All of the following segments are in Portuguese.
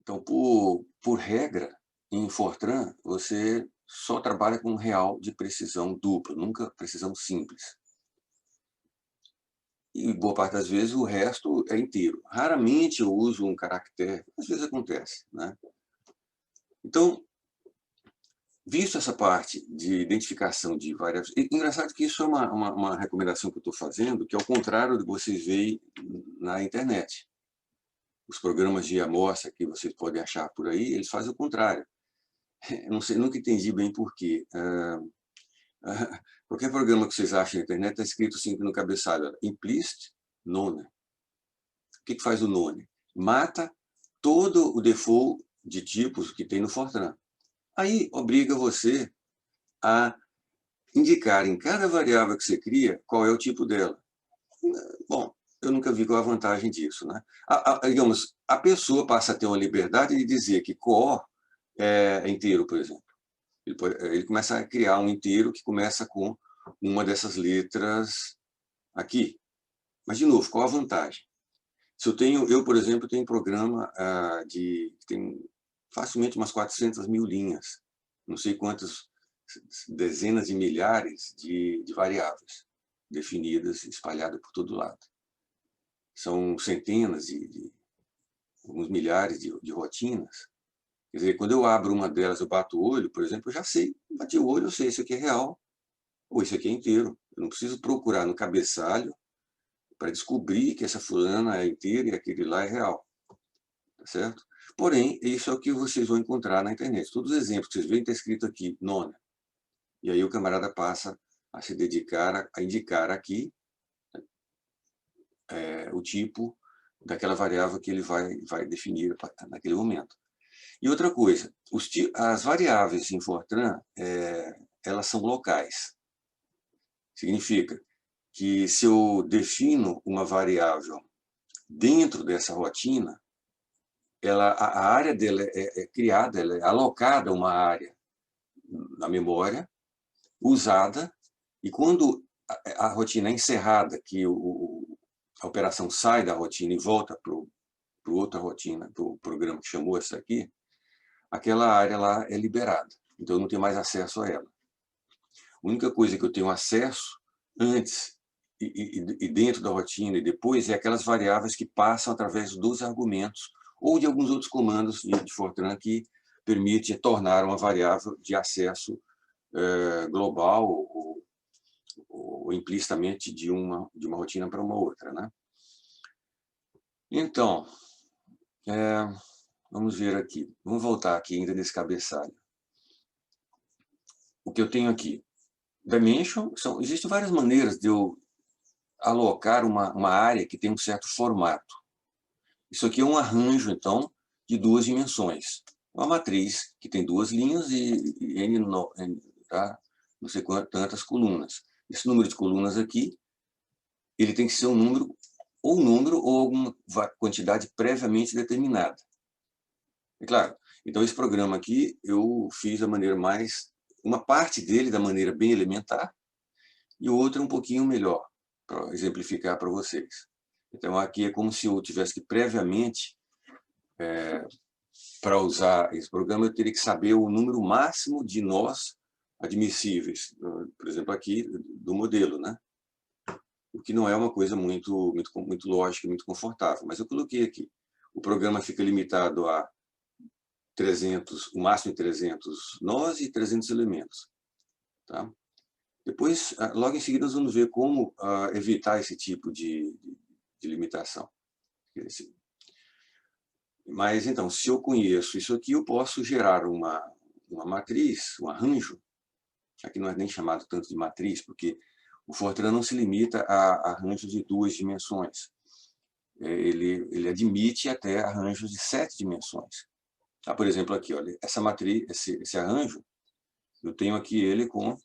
Então, por regra, em Fortran, você só trabalha com real de precisão dupla, nunca precisão simples. E boa parte das vezes o resto é inteiro. Raramente eu uso um caractere, às vezes acontece, né? Então, visto essa parte de identificação de variáveis, engraçado que isso é uma recomendação que eu estou fazendo, que é ao contrário do que vocês veem na internet. Os programas de amostra que vocês podem achar por aí, eles fazem o contrário. Eu não sei, nunca entendi bem por quê. Qualquer programa que vocês achem na internet está escrito assim no cabeçalho, implicit none. O que faz o none? Mata todo o default de tipos que tem no Fortran. Aí obriga você a indicar em cada variável que você cria qual é o tipo dela. Bom, eu nunca vi qual a vantagem disso, né? Digamos, a pessoa passa a ter uma liberdade de dizer que core é inteiro, por exemplo. Ele começa a criar um inteiro que começa com uma dessas letras aqui. Mas, de novo, qual a vantagem? Se eu, por exemplo, tenho um programa que tem facilmente umas 400 mil linhas, não sei quantas dezenas de milhares de variáveis definidas, espalhadas por todo lado. São centenas alguns milhares de rotinas. Quer dizer, quando eu abro uma delas, eu bato o olho, por exemplo, eu já sei, bati o olho, eu sei, isso aqui é real, ou isso aqui é inteiro. Eu não preciso procurar no cabeçalho para descobrir que essa fulana é inteira e aquele lá é real, tá certo? Porém, isso é o que vocês vão encontrar na internet. Todos os exemplos que vocês veem está escrito aqui, nona. E aí o camarada passa a se dedicar a indicar aqui o tipo daquela variável que ele vai definir naquele momento. E outra coisa, as variáveis em Fortran, elas são locais. Significa que se eu defino uma variável dentro dessa rotina, a área dela é criada, ela é alocada uma área na memória, usada, e quando a rotina é encerrada, que a operação sai da rotina e volta para outra rotina, para o programa que chamou essa aqui, aquela área lá é liberada. Então eu não tenho mais acesso a ela. A única coisa que eu tenho acesso antes e dentro da rotina e depois é aquelas variáveis que passam através dos argumentos ou de alguns outros comandos de Fortran que permite tornar uma variável de acesso global ou implicitamente de uma rotina para uma outra, né? Então, vamos ver aqui. Vamos voltar aqui ainda nesse cabeçalho. O que eu tenho aqui? Dimension, existem várias maneiras de eu alocar uma área que tem um certo formato. Isso aqui é um arranjo, então, de duas dimensões. Uma matriz que tem duas linhas e tá? Não sei quantas colunas. Esse número de colunas aqui, ele tem que ser um número ou alguma quantidade previamente determinada. É claro. Então, esse programa aqui, eu fiz da maneira uma parte dele da maneira bem elementar e outra um pouquinho melhor, para exemplificar para vocês. Então, aqui é como se eu tivesse que previamente, para usar esse programa, eu teria que saber o número máximo de nós admissíveis, por exemplo, aqui do modelo, né? O que não é uma coisa muito lógica, muito confortável. Mas eu coloquei aqui. O programa fica limitado a 300, o máximo de 300 nós e 300 elementos. Tá? Depois, logo em seguida, nós vamos ver como evitar esse tipo de limitação. Mas, então, se eu conheço isso aqui, eu posso gerar uma matriz, um arranjo. Aqui não é nem chamado tanto de matriz, porque o Fortran não se limita a arranjos de duas dimensões. Ele admite até arranjos de 7 dimensões. Por exemplo, aqui, olha, essa matriz, esse arranjo, eu tenho aqui ele com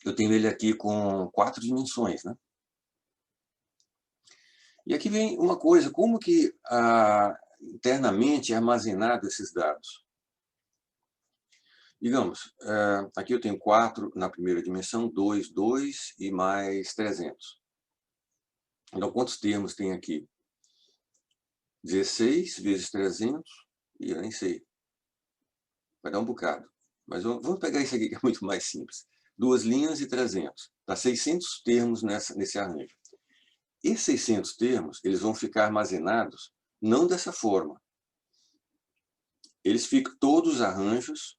eu tenho ele aqui com 4 dimensões, né? E aqui vem uma coisa, como que internamente é armazenado esses dados? Digamos, aqui eu tenho 4 na primeira dimensão, 2 e mais 300. Então, quantos termos tem aqui? 16 vezes 300, e eu nem sei. Vai dar um bocado. Mas vamos pegar isso aqui, que é muito mais simples. 2 linhas e 300. Dá 600 termos nesse arranjo. Esses 600 termos, eles vão ficar armazenados não dessa forma. Eles ficam, todos os arranjos,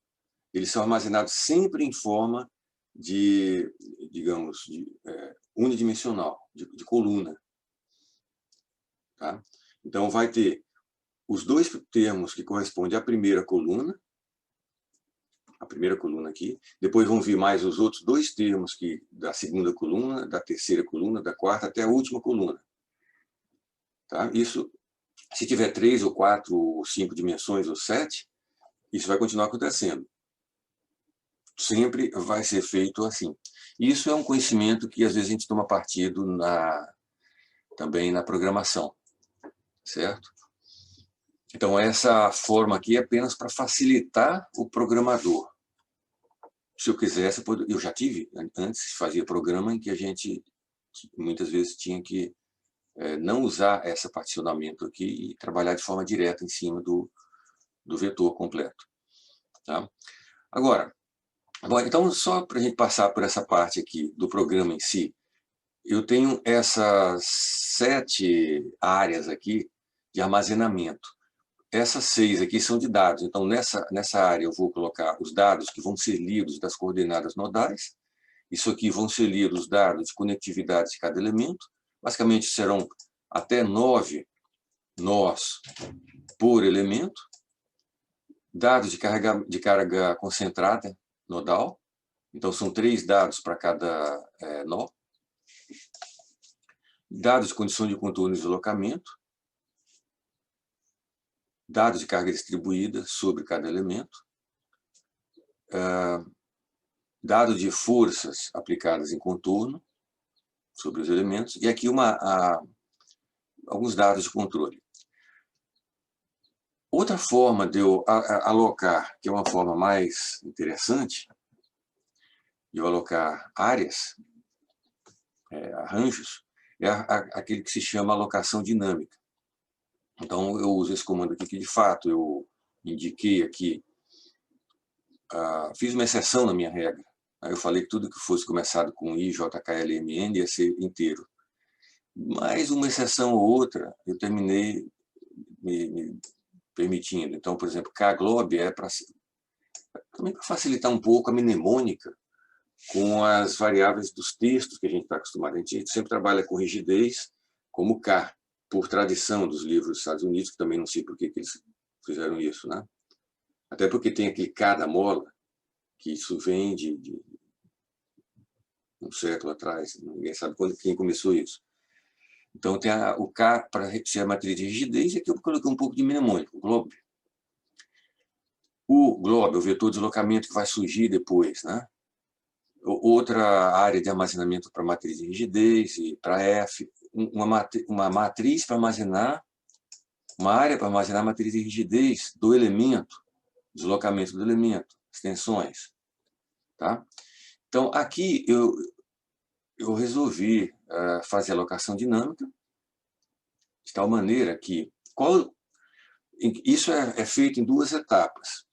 eles são armazenados sempre em forma de, digamos, unidimensional, de coluna. Tá? Então, vai ter os 2 termos que correspondem à primeira coluna, aqui, depois vão vir mais os outros 2 termos da segunda coluna, da terceira coluna, da quarta até a última coluna. Tá? Isso, se tiver 3 ou 4 ou 5 dimensões ou 7, isso vai continuar acontecendo. Sempre vai ser feito assim. Isso é um conhecimento que às vezes a gente toma partido também na programação, certo? Então, essa forma aqui é apenas para facilitar o programador. Se eu quisesse, eu já tive, antes fazia programa em que a gente muitas vezes tinha que não usar esse particionamento aqui e trabalhar de forma direta em cima do vetor completo. Tá? Agora, bom, então, só para a gente passar por essa parte aqui do programa em si, eu tenho essas 7 áreas aqui de armazenamento. Essas 6 aqui são de dados. Então, nessa área eu vou colocar os dados que vão ser lidos das coordenadas nodais. Isso aqui vão ser lidos os dados de conectividade de cada elemento. Basicamente, serão até 9 nós por elemento. Dados de carga concentrada nodal. Então, são 3 dados para cada nó. Dados de condição de contorno e deslocamento. Dados de carga distribuída sobre cada elemento. Dados de forças aplicadas em contorno sobre os elementos. E aqui alguns dados de controle. Outra forma de eu alocar, que é uma forma mais interessante, de eu alocar áreas, arranjos, é aquele que se chama alocação dinâmica. Então, eu uso esse comando aqui, que de fato eu indiquei aqui, fiz uma exceção na minha regra. Aí eu falei que tudo que fosse começado com I, J, K, L, M, N ia ser inteiro. Mais uma exceção ou outra, eu terminei me permitindo. Então, por exemplo, K-glob é também para facilitar um pouco a mnemônica com as variáveis dos textos que a gente está acostumado. A gente sempre trabalha com rigidez como K, por tradição dos livros dos Estados Unidos, que também não sei por que eles fizeram isso, né? Até porque tem aquele K da mola, que isso vem de um século atrás, ninguém sabe quem começou isso. Então tem o K para ser a matriz de rigidez, e aqui eu coloquei um pouco de mnemônico, o glob. O glob é o vetor de deslocamento que vai surgir depois, né? Outra área de armazenamento para matriz de rigidez e para F, uma matriz para armazenar, uma área para armazenar a matriz de rigidez do elemento, deslocamento do elemento, extensões. Tá? Então, aqui eu resolvi fazer a alocação dinâmica, de tal maneira que isso é feito em 2 etapas.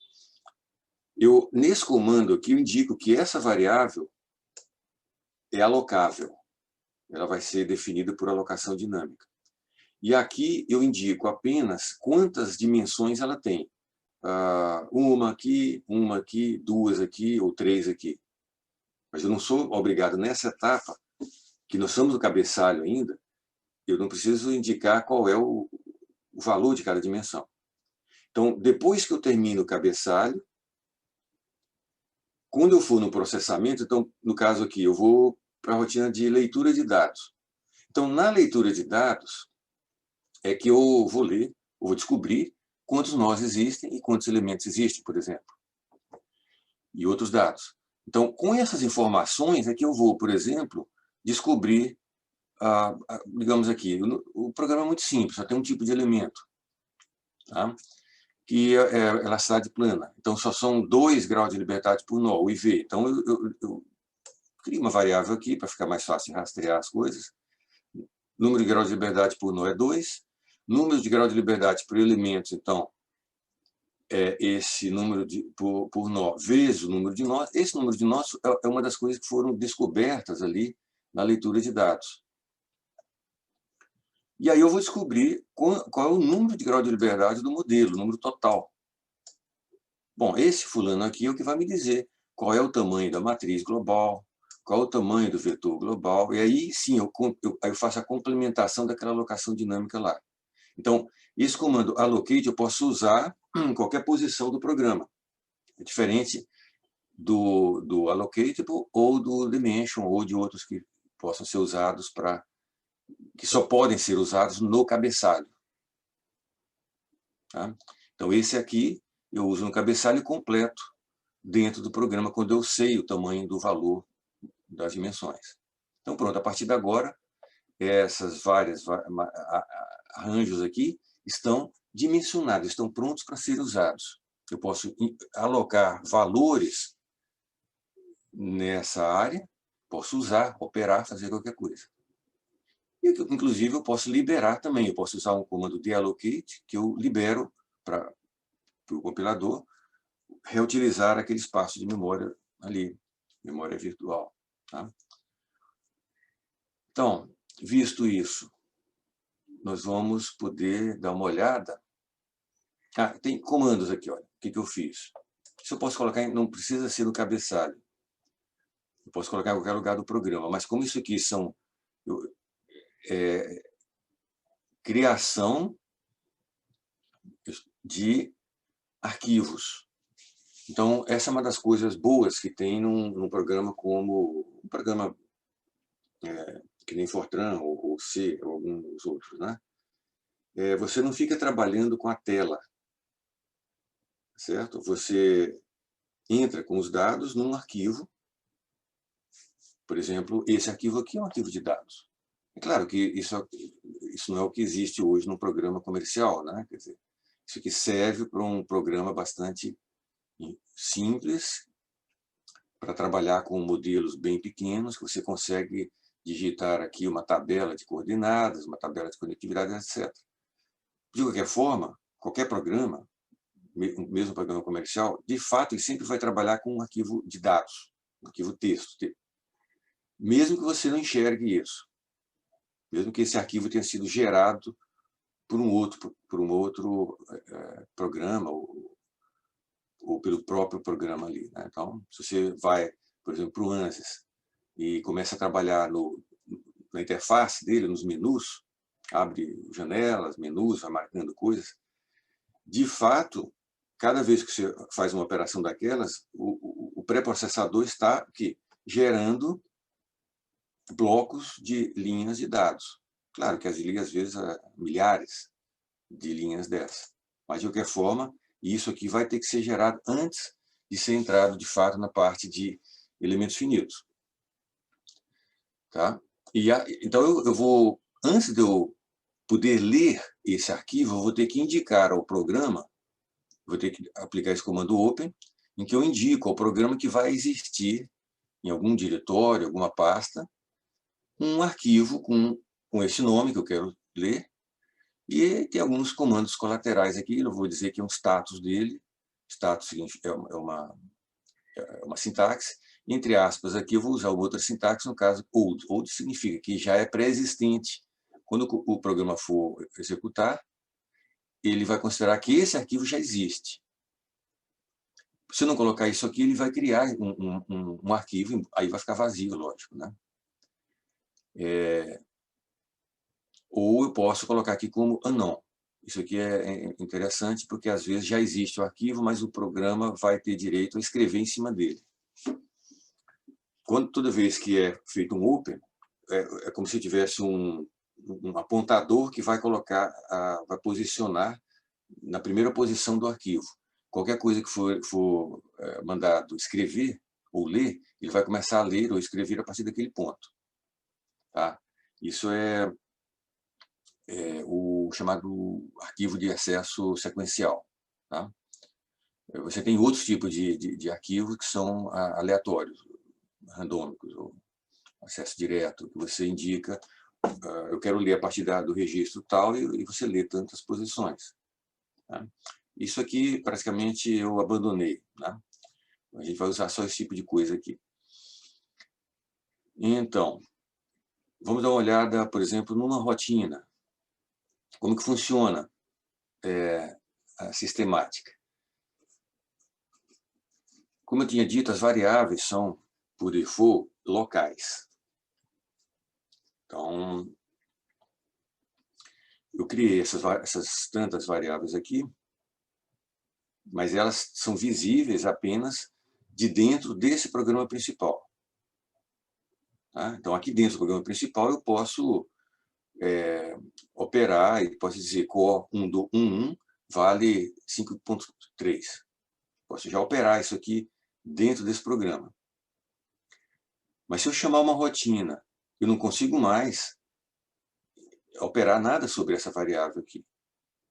Nesse comando aqui, eu indico que essa variável é alocável. Ela vai ser definida por alocação dinâmica. E aqui eu indico apenas quantas dimensões ela tem. Uma aqui, 2 aqui ou 3 aqui. Mas eu não sou obrigado nessa etapa, que nós estamos no cabeçalho ainda, eu não preciso indicar qual é o valor de cada dimensão. Então, depois que eu termino o cabeçalho, quando eu for no processamento, então, no caso aqui, eu vou para a rotina de leitura de dados. Então, na leitura de dados, é que eu vou ler, eu vou descobrir quantos nós existem e quantos elementos existem, por exemplo. E outros dados. Então, com essas informações é que eu vou, por exemplo, descobrir, digamos aqui, o programa é muito simples, só tem um tipo de elemento, tá? Que é elasticidade plana. Então, só são 2 graus de liberdade por nó, o IV. Então, eu crio uma variável aqui para ficar mais fácil de rastrear as coisas. Número de grau de liberdade por nó é 2. Número de grau de liberdade por elementos, então, é esse número por nó vezes o número de nós. Esse número de nós é uma das coisas que foram descobertas ali na leitura de dados. E aí eu vou descobrir qual é o número de grau de liberdade do modelo, o número total. Bom, esse fulano aqui é o que vai me dizer qual é o tamanho da matriz global, qual é o tamanho do vetor global, e aí sim eu faço a complementação daquela alocação dinâmica lá. Então, esse comando allocate eu posso usar em qualquer posição do programa. É diferente do allocatable ou do dimension, ou de outros que possam ser usados que só podem ser usados no cabeçalho. Tá? Então, esse aqui eu uso no cabeçalho completo dentro do programa, quando eu sei o tamanho do valor das dimensões. Então, pronto, a partir de agora, essas várias arranjos aqui estão dimensionados, estão prontos para serem usados. Eu posso alocar valores nessa área, posso usar, operar, fazer qualquer coisa. E, inclusive, eu posso liberar também. Eu posso usar um comando deallocate, que eu libero para o compilador reutilizar aquele espaço de memória ali, memória virtual. Tá? Então, visto isso, nós vamos poder dar uma olhada. Tem comandos aqui, olha. O que eu fiz? Isso eu posso colocar, não precisa ser no cabeçalho. Eu posso colocar em qualquer lugar do programa, mas como isso aqui são criação de arquivos. Então, essa é uma das coisas boas que tem num programa como um programa que nem Fortran ou C, ou alguns outros, né? Você não fica trabalhando com a tela, certo? Você entra com os dados num arquivo. Por exemplo, esse arquivo aqui é um arquivo de dados. É claro que isso não é o que existe hoje num programa comercial, né? Quer dizer, isso aqui serve para um programa bastante simples, para trabalhar com modelos bem pequenos, que você consegue digitar aqui uma tabela de coordenadas, uma tabela de conectividade, etc. De qualquer forma, qualquer programa, mesmo programa comercial, de fato, ele sempre vai trabalhar com um arquivo de dados, um arquivo texto, mesmo que você não enxergue isso, mesmo que esse arquivo tenha sido gerado por um outro programa ou pelo próprio programa ali. Né? Então, se você vai, por exemplo, para o ANSYS e começa a trabalhar na interface dele, nos menus, abre janelas, menus, vai marcando coisas, de fato, cada vez que você faz uma operação daquelas, o pré-processador está aqui, gerando blocos de linhas de dados. Claro que às vezes milhares de linhas dessas. Mas, de qualquer forma, isso aqui vai ter que ser gerado antes de ser entrado, de fato, na parte de elementos finitos. Tá? Então, eu vou, antes de eu poder ler esse arquivo, eu vou ter que indicar ao programa, vou ter que aplicar esse comando open, em que eu indico ao programa que vai existir em algum diretório, alguma pasta, um arquivo com esse nome que eu quero ler, e tem alguns comandos colaterais aqui, eu vou dizer que é um status dele, status é uma sintaxe, entre aspas, aqui eu vou usar uma outra sintaxe, no caso old. Old significa que já é pré-existente. Quando o programa for executar, ele vai considerar que esse arquivo já existe. Se eu não colocar isso aqui, ele vai criar um arquivo, aí vai ficar vazio, lógico. Né? Ou eu posso colocar aqui como unknown. Isso aqui é interessante, porque às vezes já existe o arquivo, mas o programa vai ter direito a escrever em cima dele. Toda vez que é feito um open, é como se tivesse um apontador que vai vai posicionar na primeira posição do arquivo. Qualquer coisa que for mandado escrever ou ler, ele vai começar a ler ou escrever a partir daquele ponto. Tá? Isso é o chamado arquivo de acesso sequencial. Tá? Você tem outros tipos de arquivos que são aleatórios, randômicos, ou acesso direto, que você indica eu quero ler a partir do registro tal, e você lê tantas posições. Tá? Isso aqui, praticamente, eu abandonei. Tá? A gente vai usar só esse tipo de coisa aqui. Então, vamos dar uma olhada, por exemplo, numa rotina. Como que funciona a sistemática? Como eu tinha dito, as variáveis são, por default, locais. Então, eu criei essas tantas variáveis aqui, mas elas são visíveis apenas de dentro desse programa principal. Tá? Então, aqui dentro do programa principal, eu posso operar, e posso dizer core 1 do 11 vale 5.3. Posso já operar isso aqui dentro desse programa. Mas se eu chamar uma rotina, eu não consigo mais operar nada sobre essa variável aqui,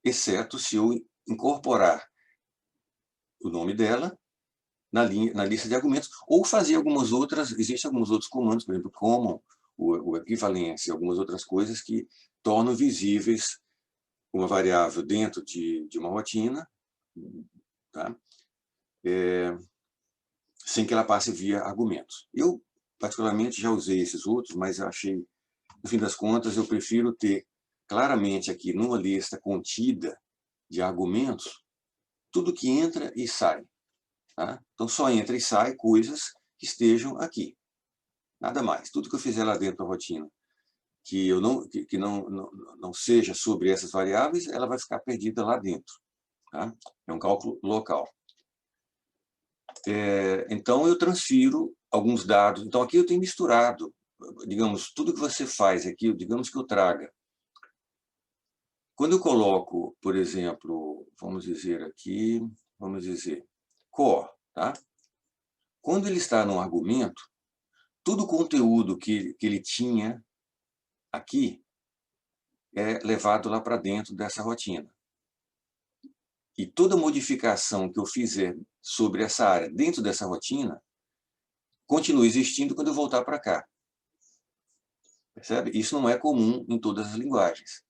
exceto se eu incorporar o nome dela na lista de argumentos, ou fazer algumas outras, existem alguns outros comandos, por exemplo, common, o equivalência, algumas outras coisas que tornam visíveis uma variável dentro de uma rotina, tá? Sem que ela passe via argumentos. Eu, particularmente, já usei esses outros, mas eu achei, no fim das contas, eu prefiro ter claramente aqui, numa lista contida de argumentos, tudo que entra e sai. Tá? Então, só entra e sai coisas que estejam aqui. Nada mais. Tudo que eu fizer lá dentro da rotina que não seja sobre essas variáveis, ela vai ficar perdida lá dentro. Tá? É um cálculo local. Então, eu transfiro alguns dados. Então, aqui eu tenho misturado, digamos, tudo que você faz aqui, digamos que eu traga. Quando eu coloco, por exemplo, vamos dizer aqui, core, tá? Quando ele está num argumento, todo o conteúdo que ele tinha aqui é levado lá para dentro dessa rotina. E toda modificação que eu fizer sobre essa área dentro dessa rotina continua existindo quando eu voltar para cá. Percebe? Isso não é comum em todas as linguagens.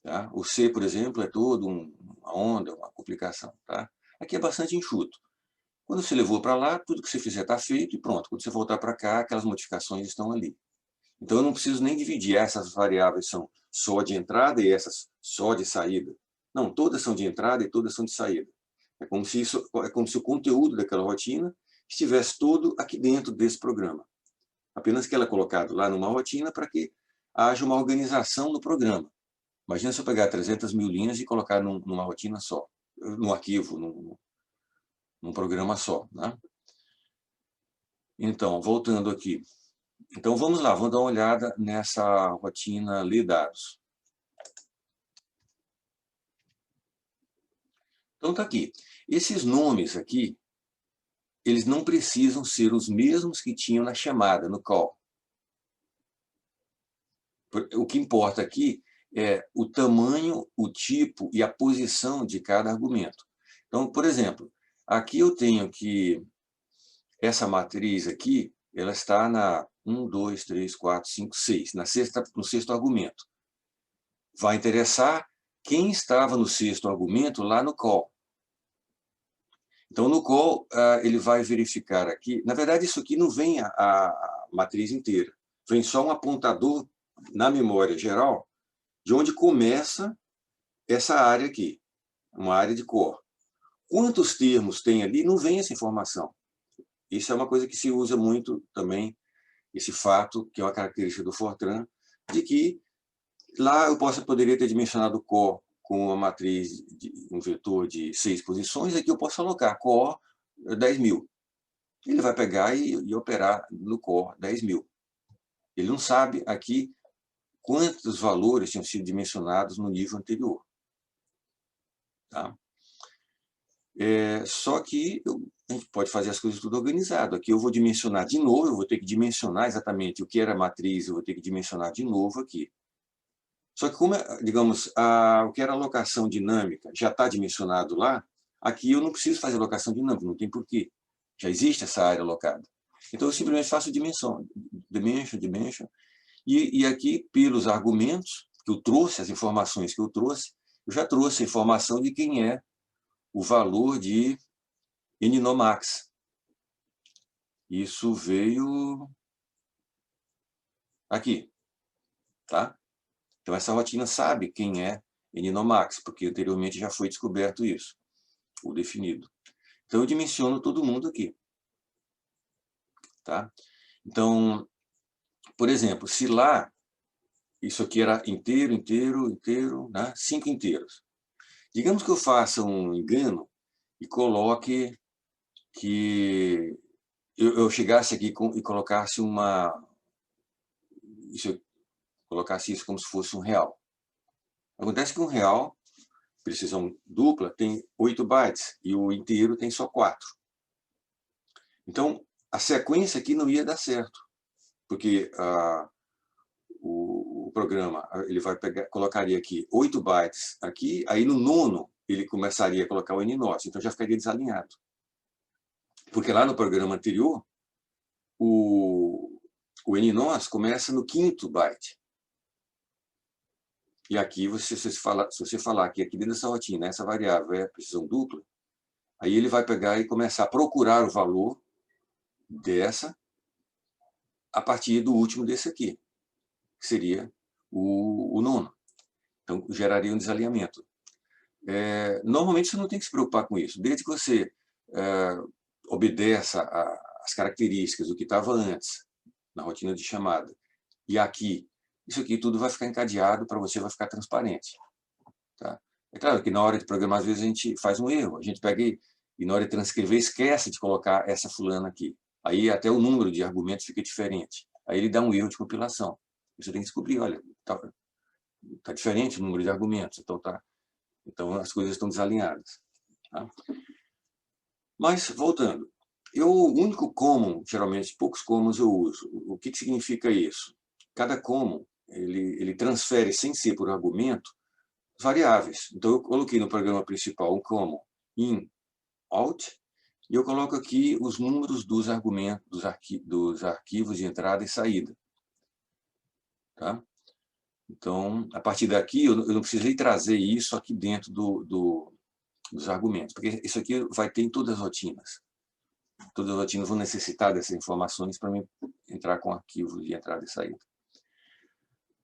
Tá? O C, por exemplo, é todo uma onda, uma complicação. Tá? Aqui é bastante enxuto. Quando você levou para lá, tudo que você fizer está feito e pronto. Quando você voltar para cá, aquelas modificações estão ali. Então, eu não preciso nem dividir. Essas variáveis são só de entrada e essas só de saída. Não, todas são de entrada e todas são de saída. É como se o conteúdo daquela rotina estivesse todo aqui dentro desse programa. Apenas que ela é colocado lá numa rotina para que haja uma organização no programa. Imagina se eu pegar 300 mil linhas e colocar numa rotina só, num arquivo, num programa só. Né? Então, voltando aqui. Então, vamos lá, vamos dar uma olhada nessa rotina ler dados. Então, está aqui. Esses nomes aqui, eles não precisam ser os mesmos que tinham na chamada, no call. O que importa aqui é o tamanho, o tipo e a posição de cada argumento. Então, por exemplo, aqui eu tenho que essa matriz aqui, ela está na 1, 2, 3, 4, 5, 6, no sexto argumento. Vai interessar quem estava no sexto argumento lá no call. Então, no call, ele vai verificar aqui. Na verdade, isso aqui não vem a matriz inteira. Vem só um apontador na memória geral de onde começa essa área aqui, uma área de core. Quantos termos tem ali, não vem essa informação. Isso é uma coisa que se usa muito também, esse fato, que é uma característica do Fortran, de que lá eu poderia ter dimensionado o core com uma matriz, um vetor de 6 posições, aqui eu posso alocar core 10.000. Ele vai pegar e operar no core 10.000. Ele não sabe aqui quantos valores tinham sido dimensionados no nível anterior. Tá? Só que a gente pode fazer as coisas tudo organizado. Aqui eu vou dimensionar de novo, eu vou ter que dimensionar exatamente o que era matriz, eu vou ter que dimensionar de novo aqui. Só que como, digamos, o que era alocação dinâmica já está dimensionado lá, aqui eu não preciso fazer alocação dinâmica, não tem porquê. Já existe essa área alocada. Então eu simplesmente faço dimension, E aqui, pelos argumentos que eu trouxe, as informações que eu trouxe, eu já trouxe a informação de quem é o valor de Nnomax. Isso veio aqui, tá? Então, essa rotina sabe quem é Nnomax, porque anteriormente já foi descoberto isso, ou definido. Então, eu dimensiono todo mundo aqui, tá? Então, por exemplo, se lá, isso aqui era inteiro, inteiro, inteiro, né? 5 inteiros. Digamos que eu faça um engano e coloque que eu chegasse aqui e colocasse colocasse isso como se fosse um real. Acontece que um real, precisão dupla, tem 8 bytes e o inteiro tem só 4. Então, a sequência aqui não ia dar certo, porque o programa ele vai colocaria aqui 8 bytes aqui, aí no nono ele começaria a colocar o NNOS, então já ficaria desalinhado. Porque lá no programa anterior, o NNOS começa no 5º byte. E aqui, se você falar que aqui dentro dessa rotina, essa variável é precisão dupla, aí ele vai pegar e começar a procurar o valor dessa a partir do último desse aqui, que seria o nono. Então, geraria um desalinhamento. Normalmente, você não tem que se preocupar com isso. Desde que você obedeça às características do que estava antes, na rotina de chamada, e aqui, isso aqui tudo vai ficar encadeado para você, vai ficar transparente. Tá? É claro que na hora de programar, às vezes a gente faz um erro. A gente pega e na hora de transcrever, esquece de colocar essa fulana aqui. Aí até o número de argumentos fica diferente. Aí ele dá um erro de compilação. Você tem que descobrir, olha, tá diferente o número de argumentos, então as coisas estão desalinhadas. Tá? Mas, voltando, o único common, geralmente poucos commons eu uso. O que significa isso? Cada common, ele transfere, sem ser por argumento, variáveis. Então, eu coloquei no programa principal um common in, out, e eu coloco aqui os números dos argumentos, dos arquivos de entrada e saída. Tá? Então, a partir daqui, eu não precisei trazer isso aqui dentro dos argumentos, porque isso aqui vai ter em todas as rotinas. Todas as rotinas vão necessitar dessas informações para mim entrar com arquivos de entrada e saída.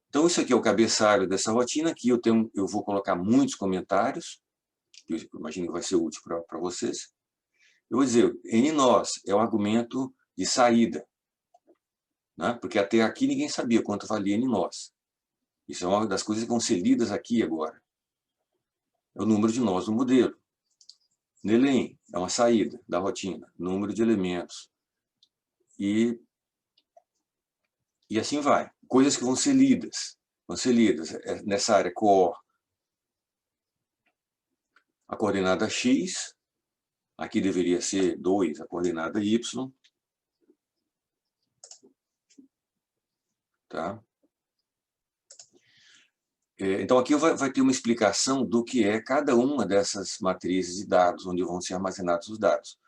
Então, isso aqui é o cabeçalho dessa rotina. Aqui eu vou colocar muitos comentários, que eu imagino que vai ser útil para vocês. Eu vou dizer, NNOS é o argumento de saída, né? Porque até aqui ninguém sabia quanto valia NNOS. Isso é uma das coisas que vão ser lidas aqui agora. É o número de nós do modelo. Nelen é uma saída da rotina, número de elementos. E assim vai. Coisas que vão ser lidas. Nessa área core, a coordenada x, aqui deveria ser 2, a coordenada y. Tá? Então, aqui vai ter uma explicação do que é cada uma dessas matrizes de dados, onde vão ser armazenados os dados.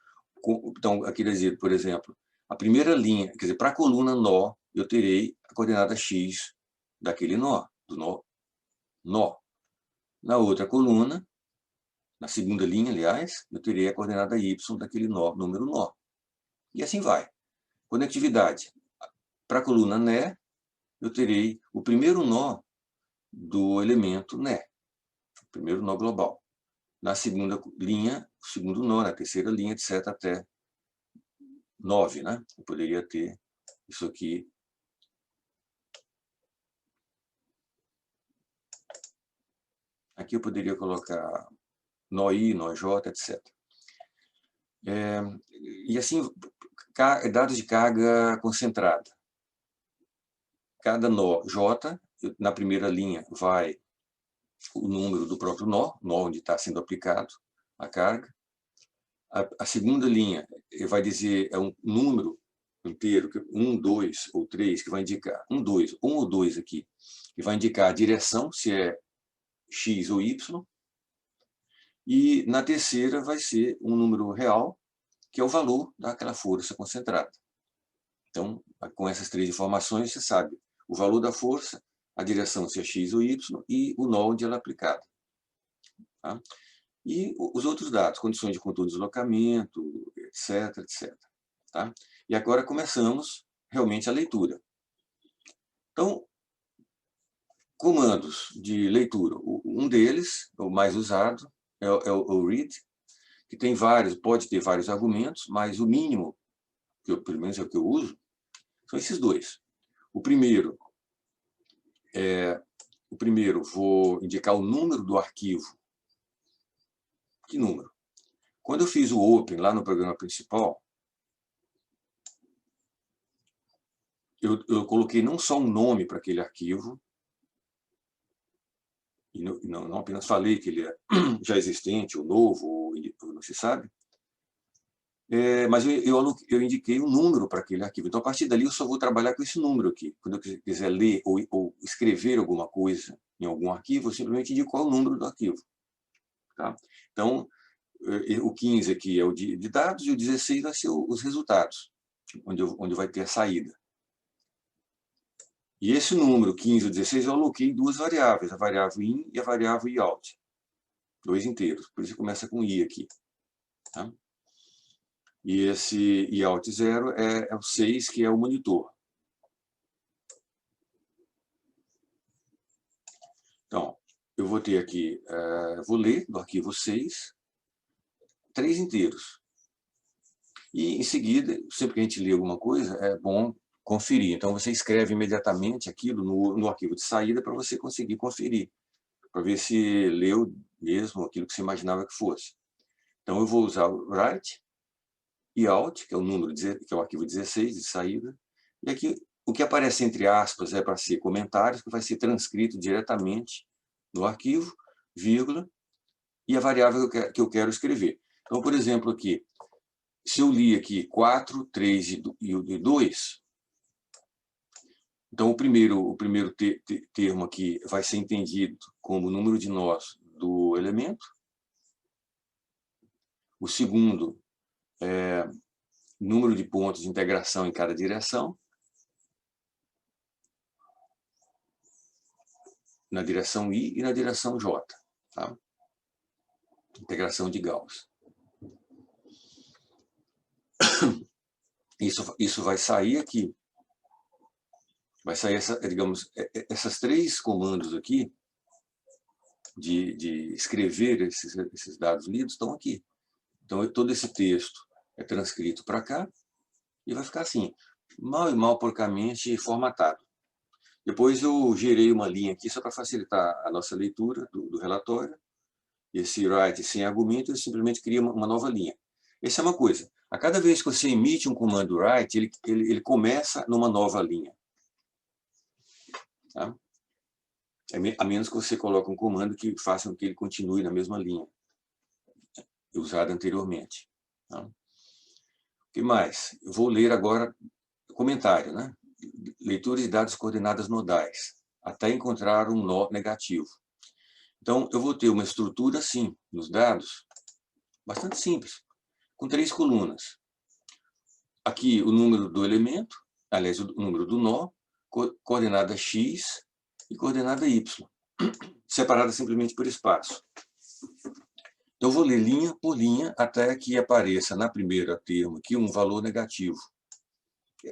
Então, aqui dizer, por exemplo, a primeira linha, quer dizer, para a coluna nó, eu terei a coordenada x daquele nó, do nó. Na outra coluna, na segunda linha, aliás, eu terei a coordenada y daquele nó, número nó. E assim vai. Conectividade. Para a coluna né, eu terei o primeiro nó do elemento né, o primeiro nó global. Na segunda linha, o segundo nó, na terceira linha, etc., até 9, né? Eu poderia ter isso aqui. Aqui eu poderia colocar nó I, nó J, etc. E assim, dados de carga concentrada. Cada nó J, na primeira linha, vai o número do próprio nó onde está sendo aplicado a carga. A segunda linha vai dizer, é um número inteiro, 1, 2 ou 3, que vai indicar, 1 ou 2 aqui, que vai indicar a direção, se é X ou Y. E na terceira vai ser um número real, que é o valor daquela força concentrada. Então, com essas 3 informações, você sabe o valor da força, a direção, se é x ou y, e o nó onde ela é aplicada. Tá? E os outros dados, condições de contorno de deslocamento, etc, etc. Tá? E agora começamos realmente a leitura. Então, comandos de leitura. Um deles, o mais usado, é o read, que tem vários, pode ter vários argumentos, mas o mínimo, pelo menos é o que eu uso, são esses dois. O primeiro, vou indicar o número do arquivo. Que número? Quando eu fiz o Open lá no programa principal, eu coloquei não só um nome para aquele arquivo, e não apenas falei que ele é já existente, ou novo, ou não se sabe, mas eu indiquei um número para aquele arquivo. Então, a partir dali, eu só vou trabalhar com esse número aqui. Quando eu quiser ler ou escrever alguma coisa em algum arquivo, eu simplesmente indico qual é o número do arquivo. Tá? Então, o 15 aqui é o de dados e o 16 vai ser os resultados, onde vai ter a saída. E esse número, 15 ou 16, eu aloquei duas variáveis, a variável in e a variável iout. Dois inteiros, por isso começa com i aqui. Tá? E esse iout 0 é o 6, que é o monitor. Então, eu vou ter aqui, vou ler do arquivo 6, 3 inteiros. E, em seguida, sempre que a gente lê alguma coisa, é bom conferir. Então, você escreve imediatamente aquilo no arquivo de saída para você conseguir conferir, para ver se leu mesmo aquilo que você imaginava que fosse. Então, eu vou usar o write e out, que é o número, que é o arquivo 16 de saída. E aqui, o que aparece entre aspas é para ser comentários, que vai ser transcrito diretamente no arquivo, vírgula, e a variável que eu quero escrever. Então, por exemplo, aqui, se eu li aqui 4, 3 e 2, então o primeiro termo aqui vai ser entendido como número de nós do elemento. O segundo é número de pontos de integração em cada direção. Na direção I e na direção J. Tá? Integração de Gauss. Isso vai sair aqui. Vai sair, digamos, essas três comandos aqui, de escrever esses dados lidos, estão aqui. Então, todo esse texto é transcrito para cá e vai ficar assim, mal e mal porcamente formatado. Depois eu gerei uma linha aqui só para facilitar a nossa leitura do relatório. Esse write sem argumento, eu simplesmente cria uma nova linha. Essa é uma coisa. A cada vez que você emite um comando write, ele começa numa nova linha. Tá? A menos que você coloque um comando que faça com que ele continue na mesma linha usada anteriormente. Tá? O que mais? Eu vou ler agora o comentário, né? Leitura de dados coordenadas nodais, até encontrar um nó negativo. Então, eu vou ter uma estrutura assim, nos dados, bastante simples, com 3 colunas. Aqui o número do elemento, aliás, o número do nó, coordenada x e coordenada y, separada simplesmente por espaço. Eu vou ler linha por linha até que apareça na primeira termo aqui um valor negativo.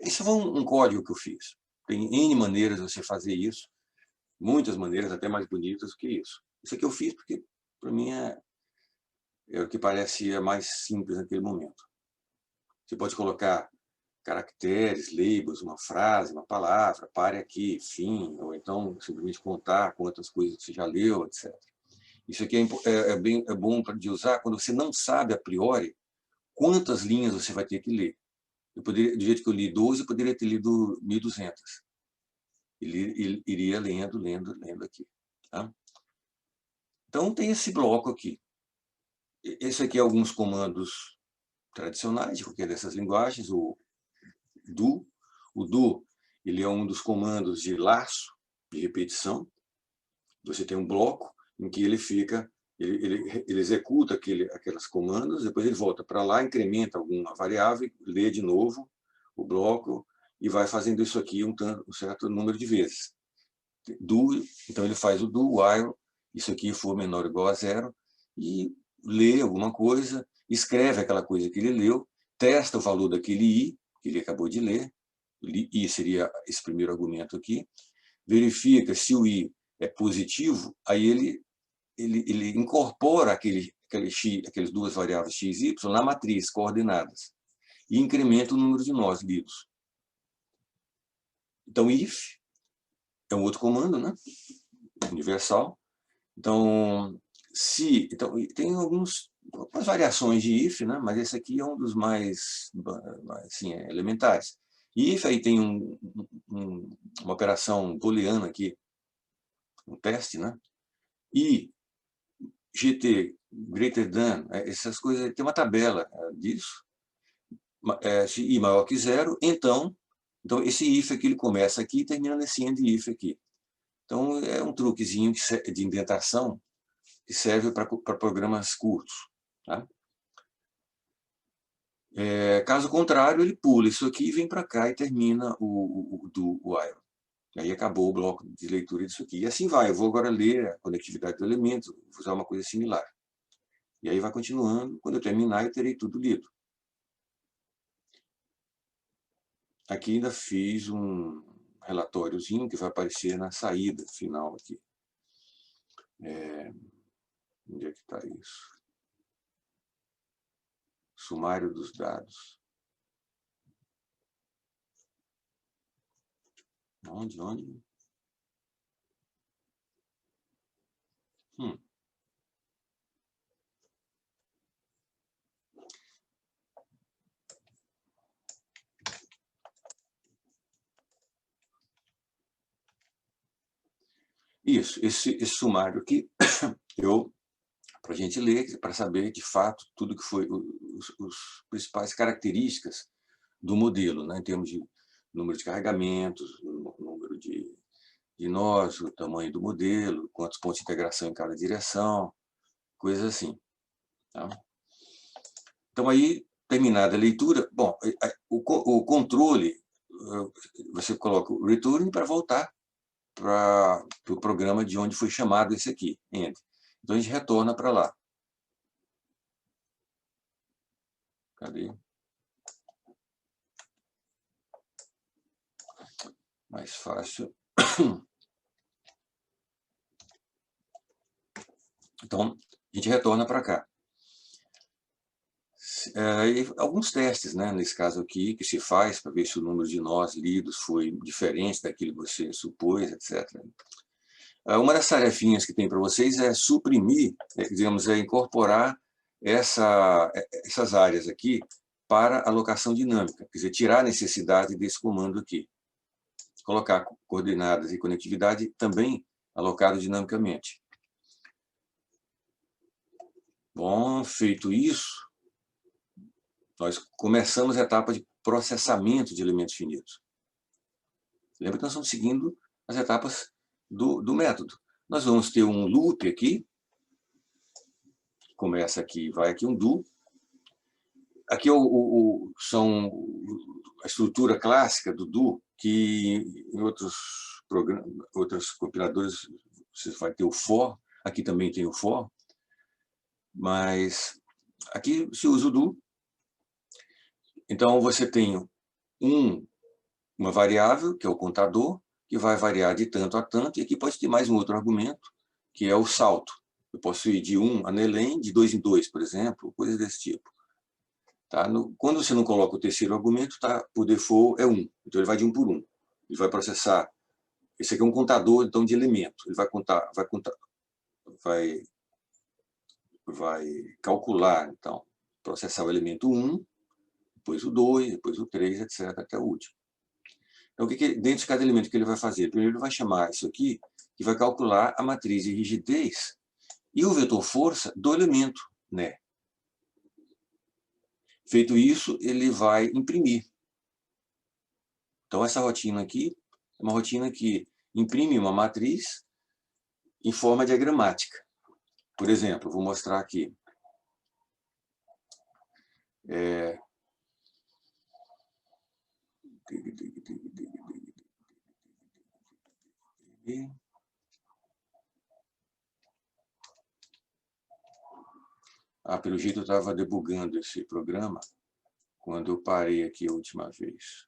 Isso foi um código que eu fiz. Tem N maneiras de você fazer isso, muitas maneiras até mais bonitas do que isso. Isso aqui eu fiz porque, para mim, é o que parecia mais simples naquele momento. Você pode colocar caracteres, labels, uma frase, uma palavra, pare aqui, fim, ou então simplesmente contar quantas coisas você já leu, etc. Isso aqui é bom de usar quando você não sabe a priori quantas linhas você vai ter que ler. Do jeito que eu li 12, eu poderia ter lido 1.200. Ele iria lendo aqui. Tá? Então, tem esse bloco aqui. Esse aqui é alguns comandos tradicionais de qualquer dessas linguagens. O do, ele é um dos comandos de laço, de repetição. Você tem um bloco em que ele fica, ele executa aquelas comandos, depois ele volta para lá, incrementa alguma variável, lê de novo o bloco e vai fazendo isso aqui um certo número de vezes. Do, então ele faz o do while, isso aqui for menor ou igual a 0, e lê alguma coisa, escreve aquela coisa que ele leu, testa o valor daquele i, que ele acabou de ler, i seria esse primeiro argumento aqui, verifica se o i é positivo, aí ele incorpora aqueles duas variáveis x e y na matriz, coordenadas, e incrementa o número de nós lidos. Então, if é um outro comando, né? Universal. Então, então, tem algumas variações de if, né? Mas esse aqui é um dos mais assim, elementares. If aí tem uma operação booleana aqui, um teste, né? E GT, greater than, essas coisas, tem uma tabela disso. Se i maior que 0, então esse if aqui ele começa aqui e termina nesse end if aqui. Então é um truquezinho de indentação que serve para programas curtos. Tá? Caso contrário, ele pula isso aqui e vem para cá e termina o do while. E aí acabou o bloco de leitura disso aqui. E assim vai. Eu vou agora ler a conectividade do elemento, vou usar uma coisa similar. E aí vai continuando. Quando eu terminar, eu terei tudo lido. Aqui ainda fiz um relatóriozinho que vai aparecer na saída final aqui. Onde é que está isso? Sumário dos dados. Onde? Isso, esse sumário aqui, para a gente ler, para saber de fato tudo que foi os principais características do modelo, né, em termos de número de carregamentos, número de nós, o tamanho do modelo, quantos pontos de integração em cada direção, coisas assim. Tá? Então, aí, terminada a leitura, bom, o controle, você coloca o return para voltar para o programa de onde foi chamado esse aqui, end. Então, a gente retorna para lá. Cadê? Mais fácil. Então, a gente retorna para cá. Alguns testes, né, nesse caso aqui, que se faz para ver se o número de nós lidos foi diferente daquilo que você supôs, etc. Uma das tarefinhas que tem para vocês é suprimir, digamos, incorporar essas áreas aqui para alocação dinâmica, quer dizer, tirar a necessidade desse comando aqui. Colocar coordenadas e conectividade também alocado dinamicamente. Bom, feito isso, nós começamos a etapa de processamento de elementos finitos. Lembra que nós estamos seguindo as etapas do método. Nós vamos ter um loop aqui, começa aqui, vai aqui um do. Aqui são a estrutura clássica do do, que em outros compiladores você vai ter o for, aqui também tem o for, mas aqui se usa o do. Então você tem uma variável, que é o contador, que vai variar de tanto a tanto, e aqui pode ter mais um outro argumento, que é o salto. Eu posso ir de 1 a Nelen, de 2 em 2, por exemplo, coisas desse tipo. Tá? Quando você não coloca o terceiro argumento, tá? Por default é 1. Então ele vai de 1 por 1. Ele vai processar. Esse aqui é um contador então, de elementos. Ele vai calcular, então, processar o elemento 1, depois o 2, depois o 3, etc., até o último. Então, dentro de cada elemento que ele vai fazer? Primeiro ele vai chamar isso aqui, que vai calcular a matriz de rigidez e o vetor força do elemento, né? Feito isso, ele vai imprimir. Então, essa rotina aqui é uma rotina que imprime uma matriz em forma diagramática. Por exemplo, vou mostrar aqui. Pelo jeito eu estava debugando esse programa quando eu parei aqui a última vez.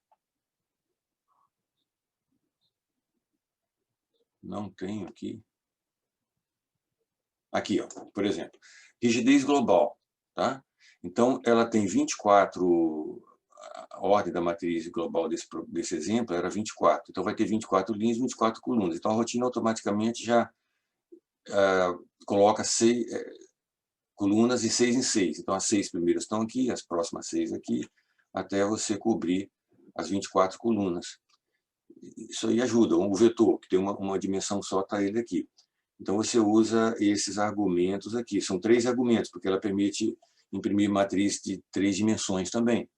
Não tenho aqui. Aqui, ó, por exemplo, rigidez global, tá? Então, ela tem 24, a ordem da matriz global desse exemplo era 24. Então, vai ter 24 linhas e 24 colunas. Então, a rotina automaticamente já coloca 6 colunas e 6 em 6. Então, as 6 primeiras estão aqui, as próximas 6 aqui, até você cobrir as 24 colunas. Isso aí ajuda. O vetor, que tem uma dimensão só, está ele aqui. Então, você usa esses argumentos aqui. São 3 argumentos, porque ela permite imprimir matriz de 3 dimensões também.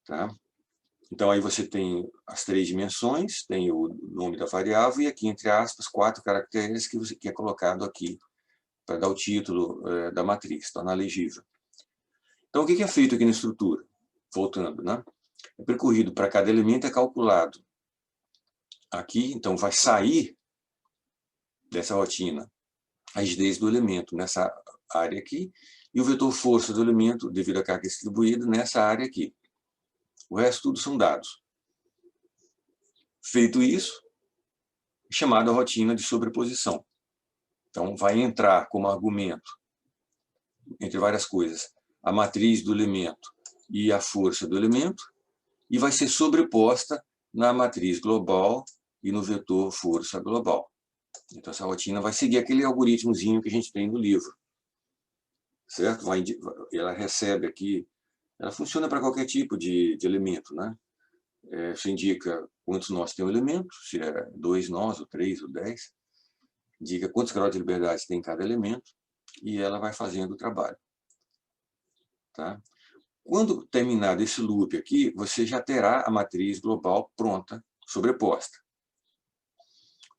Tá? Então, aí você tem as 3 dimensões, tem o nome da variável, e aqui, entre aspas, 4 caracteres que é colocado aqui para dar o título da matriz, tornar legível. Então, o que é feito aqui na estrutura? Voltando, né? É percorrido para cada elemento, é calculado aqui, então vai sair dessa rotina a rigidez do elemento nessa área aqui, e o vetor força do elemento, devido à carga distribuída, nessa área aqui. O resto tudo são dados. Feito isso, chamada rotina de sobreposição. Então, vai entrar como argumento, entre várias coisas, a matriz do elemento e a força do elemento, e vai ser sobreposta na matriz global e no vetor força global. Então, essa rotina vai seguir aquele algoritmozinho que a gente tem no livro. Certo? Ela recebe aqui, ela funciona para qualquer tipo de elemento, né? Você indica quantos nós tem o elemento, se é 2 nós, ou 3, ou 10, indica quantos graus de liberdade tem em cada elemento, e ela vai fazendo o trabalho. Tá? Quando terminar esse loop aqui, você já terá a matriz global pronta, sobreposta.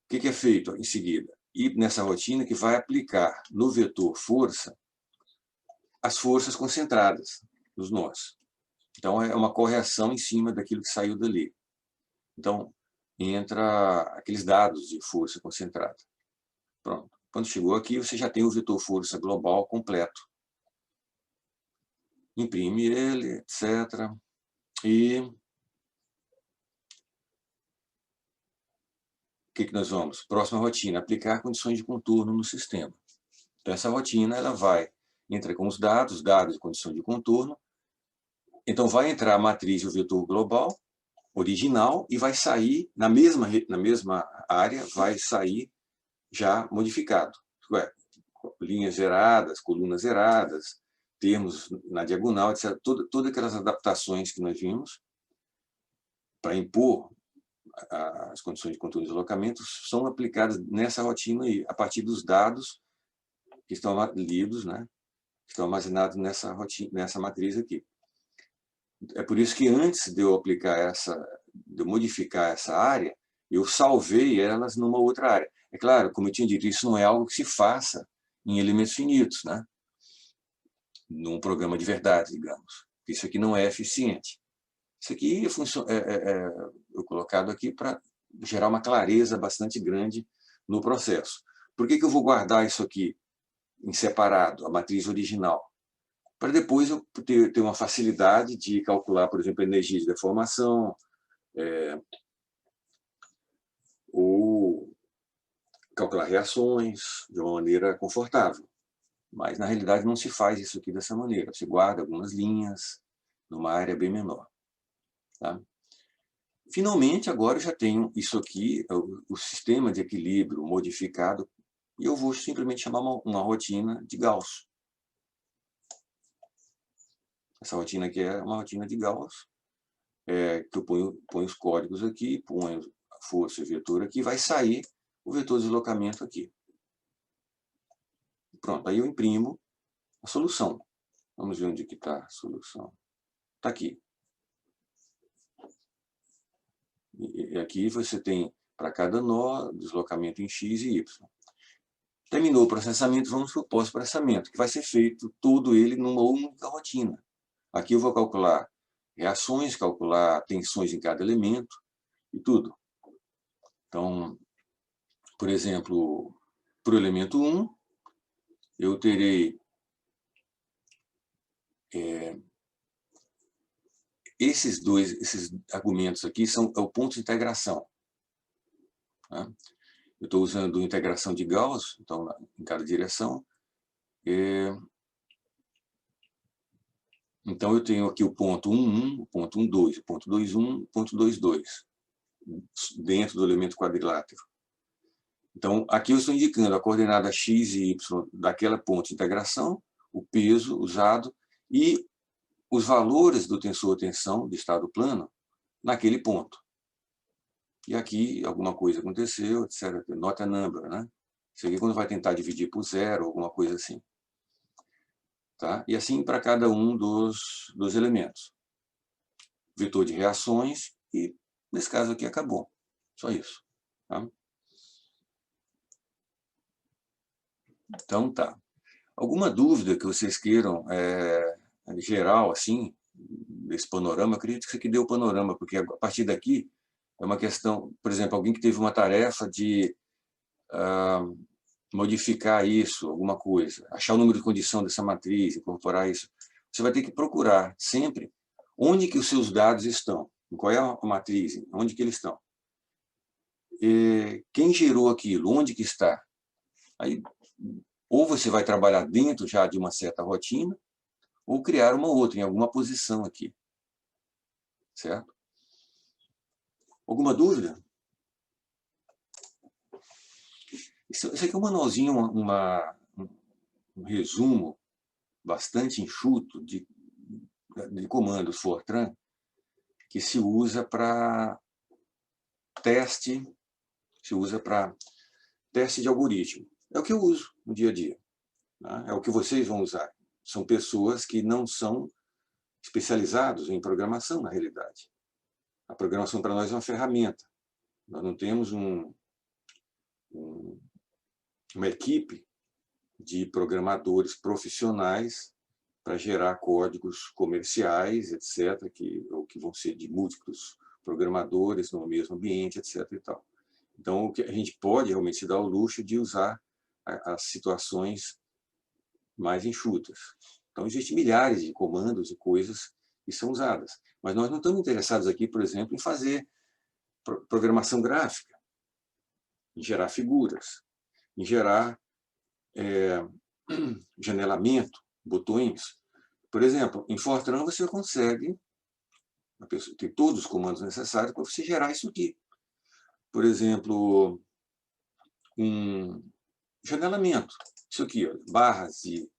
O que é feito em seguida? E nessa rotina que vai aplicar no vetor força as forças concentradas nos nós. Então, é uma correção em cima daquilo que saiu dali. Então, entra aqueles dados de força concentrada. Pronto. Quando chegou aqui, você já tem o vetor força global completo. Imprime ele, etc. E o que nós vamos? Próxima rotina, aplicar condições de contorno no sistema. Então, essa rotina ela vai entrar com os dados de condição de contorno. Então, vai entrar a matriz e o vetor global original e vai sair, na mesma área, vai sair já modificado. Ué, linhas zeradas, colunas zeradas, termos na diagonal, etc. Todas aquelas adaptações que nós vimos para impor as condições de contorno e deslocamento são aplicadas nessa rotina aí, a partir dos dados que estão lidos, né, que estão armazenados nessa matriz aqui. É por isso que antes de eu aplicar de eu modificar essa área, eu salvei elas numa outra área. É claro, como eu tinha dito, isso não é algo que se faça em elementos finitos, né? Num programa de verdade, digamos. Isso aqui não é eficiente. Isso aqui é colocado aqui para gerar uma clareza bastante grande no processo. Por que eu vou guardar isso aqui em separado, a matriz original? Para depois eu ter uma facilidade de calcular, por exemplo, a energia de deformação, ou calcular reações de uma maneira confortável. Mas, na realidade, não se faz isso aqui dessa maneira. Se guarda algumas linhas numa área bem menor. Tá? Finalmente, agora eu já tenho isso aqui, o sistema de equilíbrio modificado, e eu vou simplesmente chamar uma rotina de Gauss. Essa rotina aqui é uma rotina de Gauss, que eu ponho os códigos aqui, ponho a força e vetor aqui, vai sair o vetor de deslocamento aqui. Pronto, aí eu imprimo a solução. Vamos ver onde está a solução. Está aqui. E aqui você tem, para cada nó, deslocamento em x e y. Terminou o processamento, vamos para o pós-processamento, que vai ser feito todo ele numa única rotina. Aqui eu vou calcular reações, calcular tensões em cada elemento e tudo. Então, por exemplo, para o elemento 1, eu terei esses argumentos aqui é o ponto de integração. Tá? Eu estou usando integração de Gauss, então, em cada direção. Então, eu tenho aqui o ponto 1, 1, o ponto 1, 2, o ponto 2, 1, o ponto 2, 2, dentro do elemento quadrilátero. Então, aqui eu estou indicando a coordenada x e y daquela ponto de integração, o peso usado e os valores do tensor-tensão de estado plano naquele ponto. E aqui alguma coisa aconteceu, etc. Not a number, né? Isso aqui quando vai tentar dividir por zero, alguma coisa assim. Tá? E assim para cada um dos elementos. Vetor de reações e, nesse caso aqui, acabou. Só isso. Tá? Então, tá. Alguma dúvida que vocês queiram, geral, assim, desse panorama? Eu acredito que isso aqui deu o panorama, porque a partir daqui é uma questão, por exemplo, alguém que teve uma tarefa de modificar isso, alguma coisa, achar o número de condição dessa matriz, incorporar isso. Você vai ter que procurar sempre onde que os seus dados estão, qual é a matriz, onde que eles estão. E quem gerou aquilo, onde que está. Aí, ou você vai trabalhar dentro já de uma certa rotina, ou criar uma outra, em alguma posição aqui. Certo? Alguma dúvida? Isso aqui é um manualzinho, um resumo bastante enxuto de comandos Fortran que se usa para teste, de algoritmo. É o que eu uso no dia a dia. Né? É o que vocês vão usar. São pessoas que não são especializados em programação, na realidade. A programação para nós é uma ferramenta. Nós não temos uma equipe de programadores profissionais para gerar códigos comerciais, etc., que vão ser de múltiplos programadores no mesmo ambiente, etc. E tal. Então, o que a gente pode realmente se dar o luxo de usar as situações mais enxutas. Então, existem milhares de comandos e coisas que são usadas. Mas nós não estamos interessados aqui, por exemplo, em fazer programação gráfica, em gerar figuras, em gerar janelamento, botões. Por exemplo, em Fortran você consegue, tem todos os comandos necessários para você gerar isso aqui. Por exemplo, um janelamento. Isso aqui, ó, barras de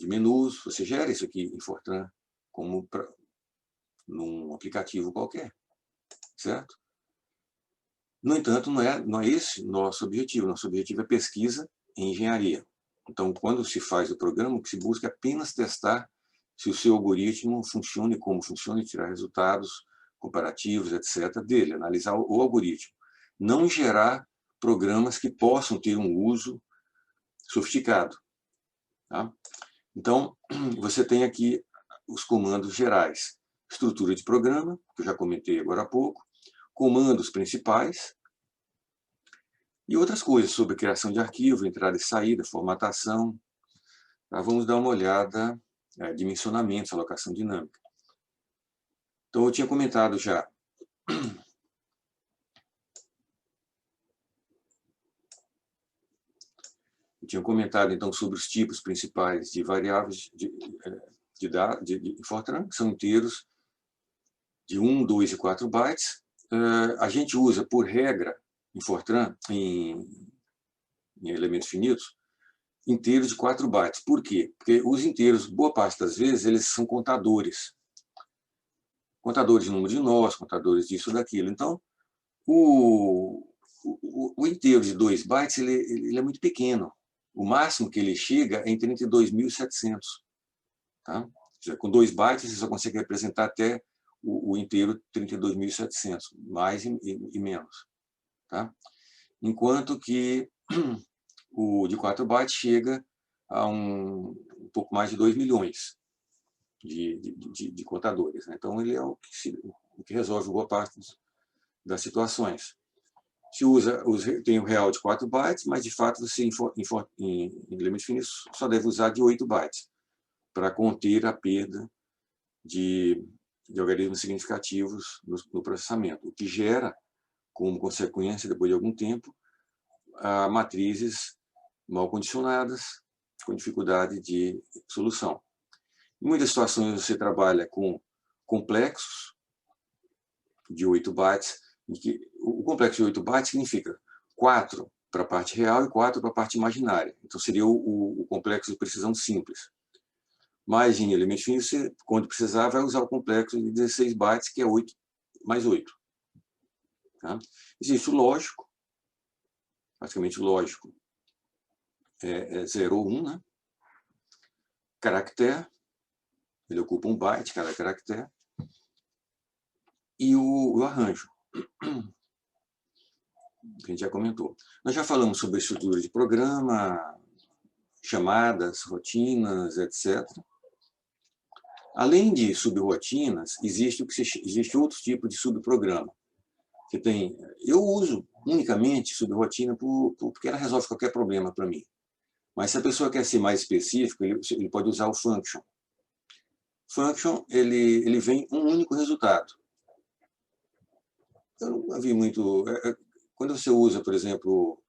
menus, você gera isso aqui em Fortran como num aplicativo qualquer, certo? No entanto, não é esse nosso objetivo. Nosso objetivo é pesquisa em engenharia. Então, quando se faz o programa, o que se busca é apenas testar se o seu algoritmo funciona e como funciona, e tirar resultados comparativos, etc., dele, analisar o algoritmo. Não gerar programas que possam ter um uso sofisticado. Tá? Então, você tem aqui os comandos gerais. Estrutura de programa, que eu já comentei agora há pouco, comandos principais, e outras coisas sobre criação de arquivo, entrada e saída, formatação. Tá? Vamos dar uma olhada, dimensionamentos, alocação dinâmica. Então, eu tinha comentado já. Eu tinha comentado, então, sobre os tipos principais de variáveis de Fortran, que são inteiros de 1, 2 e 4 bytes. A gente usa, por regra, em Fortran, em elementos finitos, inteiros de 4 bytes. Por quê? Porque os inteiros, boa parte das vezes, eles são contadores. Contadores de número de nós, contadores disso, daquilo. Então, o inteiro de 2 bytes ele é muito pequeno. O máximo que ele chega é em 32.700. Tá? Com 2 bytes, você só consegue representar até o inteiro 32.700, mais e menos. Tá? Enquanto que o de 4 bytes chega a um pouco mais de 2 milhões. de contadores, né? Então, ele é o que resolve boa parte das situações. Tem o real de 4 bytes, mas, de fato, você, em limite finito, só deve usar de 8 bytes para conter a perda de algarismos significativos no processamento, o que gera, como consequência, depois de algum tempo, matrizes mal condicionadas, com dificuldade de solução. Em muitas situações, você trabalha com complexos de 8 bytes. O complexo de 8 bytes significa 4 para a parte real e 4 para a parte imaginária. Então, seria o complexo de precisão simples. Mas, em elementos finos, você, quando precisar, vai usar o complexo de 16 bytes, que é 8 mais 8. Tá? Existe o lógico, praticamente lógico, é 0 ou 1, né? Caractere, ele ocupa 1 byte, cada caractere. E o arranjo, que a gente já comentou. Nós já falamos sobre a estrutura de programa, chamadas, rotinas, etc. Além de subrotinas, existe outro tipo de subprograma. Eu uso unicamente subrotina porque ela resolve qualquer problema para mim. Mas se a pessoa quer ser mais específico, ele pode usar o function. Function, ele vem um único resultado. Eu não vi muito... Quando você usa, por exemplo,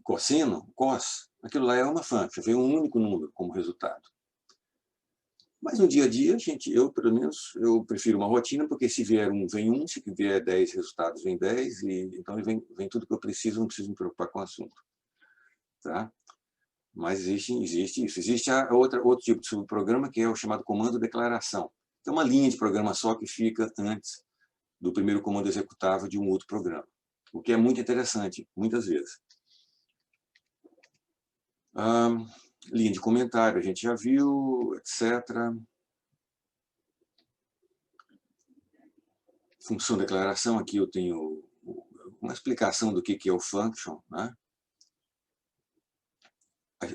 cosseno, cos, aquilo lá é uma function, vem um único número como resultado. Mas no dia a dia, pelo menos, eu prefiro uma rotina, porque se vier 1, vem 1, se vier 10 resultados, vem 10, então vem tudo que eu preciso, não preciso me preocupar com o assunto. Tá? Mas existe isso. Existe outro tipo de subprograma, que é o chamado comando declaração. É uma linha de programa só que fica antes do primeiro comando executável de um outro programa, o que é muito interessante, muitas vezes. Linha de comentário, a gente já viu, etc. Função declaração, aqui eu tenho uma explicação do que é o function, né?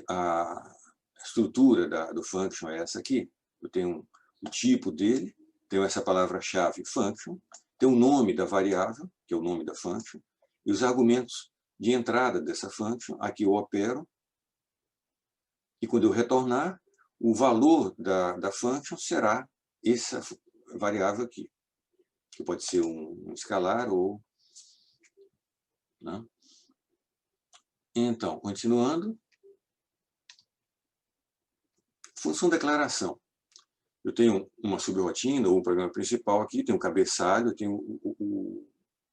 A estrutura do function é essa aqui. Eu tenho o tipo dele, tenho essa palavra-chave function, tenho o nome da variável, que é o nome da function, e os argumentos de entrada dessa function, aqui eu opero, e quando eu retornar, o valor da function será essa variável aqui, que pode ser um escalar ou... Né? Então, continuando, função declaração. Eu tenho uma subrotina, ou um programa principal aqui, tenho um cabeçalho,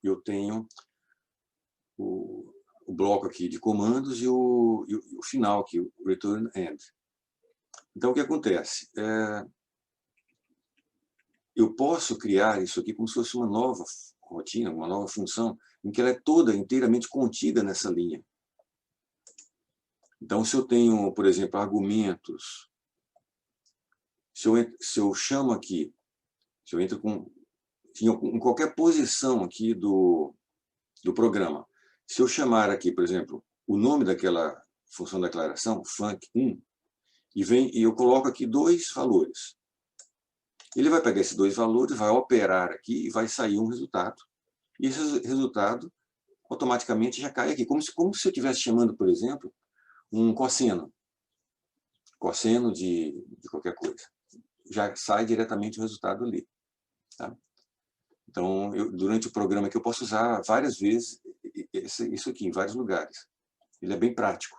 eu tenho o bloco aqui de comandos e o final aqui, o return end. Então, o que acontece? Eu posso criar isso aqui como se fosse uma nova rotina, uma nova função, em que ela é toda inteiramente contida nessa linha. Então, se eu tenho, por exemplo, argumentos, se eu chamo aqui, se eu entro em qualquer posição aqui do programa, se eu chamar aqui, por exemplo, o nome daquela função de declaração, func1, e eu coloco aqui 2 valores. Ele vai pegar esses 2 valores, vai operar aqui e vai sair um resultado. E esse resultado automaticamente já cai aqui, como se eu estivesse chamando, por exemplo, um cosseno. Cosseno de qualquer coisa. Já sai diretamente o resultado ali. Tá? Então, durante o programa aqui, eu posso usar várias vezes isso aqui, em vários lugares. Ele é bem prático.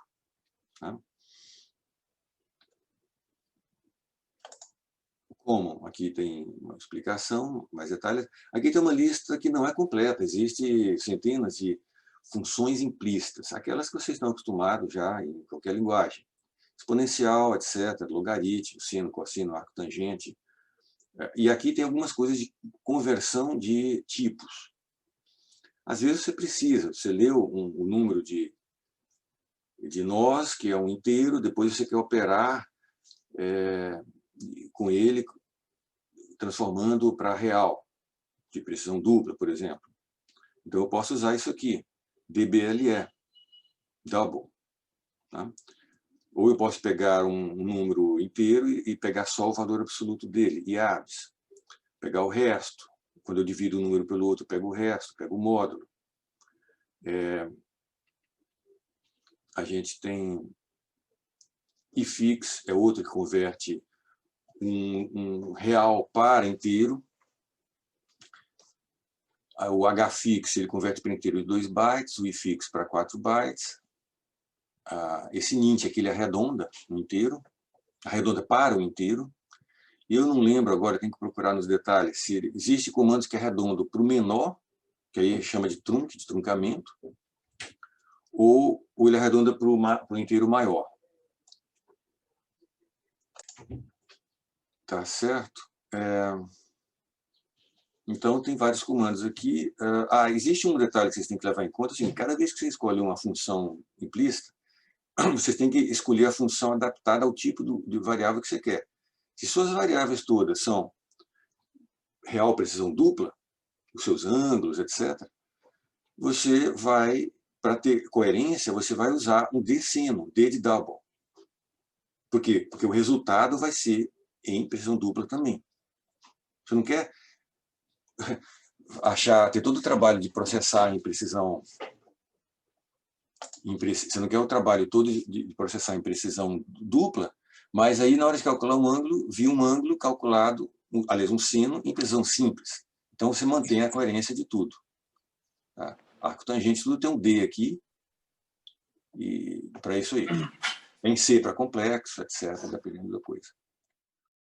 Tá? Como? Aqui tem uma explicação, mais detalhes. Aqui tem uma lista que não é completa. Existem centenas de funções implícitas, aquelas que vocês estão acostumados já em qualquer linguagem. Exponencial, etc., logaritmo, sino, cossino, arco tangente. E aqui tem algumas coisas de conversão de tipos. Às vezes você precisa, você leu um número de nós, que é um inteiro, depois você quer operar com ele, transformando para real, de precisão dupla, por exemplo. Então, eu posso usar isso aqui, DBLE, double. Tá? Ou eu posso pegar um número inteiro e pegar só o valor absoluto dele, IABs. Pegar o resto. Quando eu divido um número pelo outro, eu pego o resto, pego o módulo. A gente tem ifix, é outro que converte um real para inteiro. O hfix ele converte para inteiro de 2 bytes, o ifix para 4 bytes. Esse int aqui ele arredonda o inteiro, arredonda para o inteiro. E eu não lembro agora, tem que procurar nos detalhes, se existe comandos que arredondam para o menor, que aí chama de trunc, de truncamento, ou ele arredonda para o inteiro maior. Tá certo? Então, tem vários comandos aqui. Existe um detalhe que vocês têm que levar em conta. Assim, cada vez que você escolhe uma função implícita, vocês têm que escolher a função adaptada ao tipo de variável que você quer. Se suas variáveis todas são real precisão dupla, os seus ângulos, etc., você vai, para ter coerência, você vai usar um D seno, D de double. Por quê? Porque o resultado vai ser em precisão dupla também. Você não quer ter todo o trabalho de processar em precisão. Você não quer o trabalho todo de processar em precisão dupla, mas aí na hora de calcular um ângulo, vi um ângulo calculado, aliás, um seno em precisão simples. Então você mantém a coerência de tudo. Tá? Arco tangente, tudo tem um D aqui, e para isso aí. Tem C para complexo, etc., dependendo da coisa.